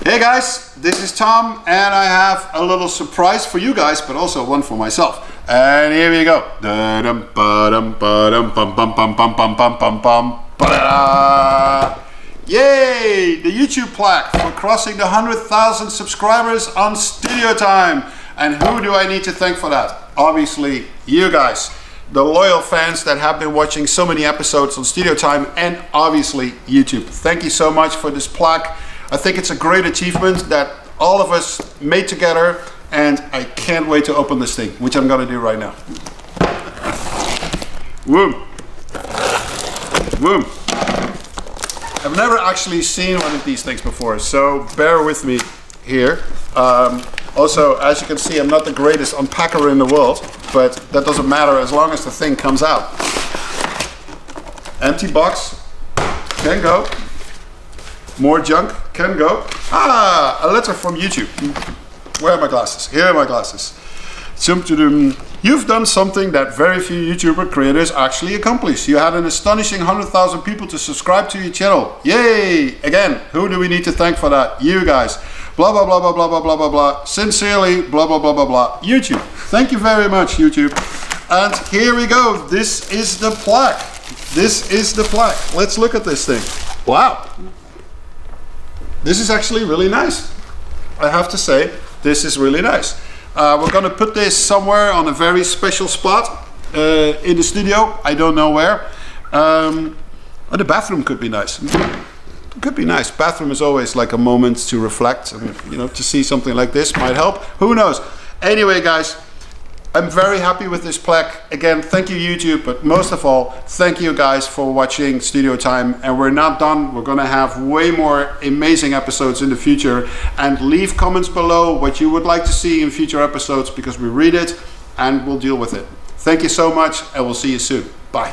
Hey guys, this is Tom and I have a little surprise for you guys, but also one for myself. And here we go. Yay! The YouTube plaque for crossing the 100,000 subscribers on Studio Time. And who do I need to thank for that? Obviously, you guys. The loyal fans that have been watching so many episodes on Studio Time, and obviously YouTube. Thank you so much for this plaque. I think it's a great achievement that all of us made together, and I can't wait to open this thing, which I'm gonna do right now. Woo! Woo! I've never actually seen one of these things before, so bear with me here. Also, as you can see, I'm not the greatest unpacker in the world, but that doesn't matter as long as the thing comes out. Empty box, can go. More junk, can go. Ah, a letter from YouTube. Where are my glasses? Here are my glasses. You've done something that very few YouTuber creators actually accomplish. You had an astonishing 100,000 people to subscribe to your channel. Yay! Again, who do we need to thank for that? You guys. Blah, blah, blah, blah, blah, blah, blah, blah, blah. Sincerely, blah, blah, blah, blah, blah. YouTube. Thank you very much, YouTube. And here we go. This is the plaque. This is the plaque. Let's look at this thing. Wow. This is actually really nice. I have to say, this is really nice. We're gonna put this somewhere on a very special spot in the studio. I don't know where. The bathroom could be nice. It could be nice. Bathroom is always like a moment to reflect. And, you know, to see something like this might help. Who knows? Anyway, guys, I'm very happy with this plaque. Again, thank you YouTube, but most of all, thank you guys for watching Studio Time. And we're not done. We're gonna have way more amazing episodes in the future. And leave comments below what you would like to see in future episodes, because we read it and we'll deal with it. Thank you so much, and we'll see you soon. Bye.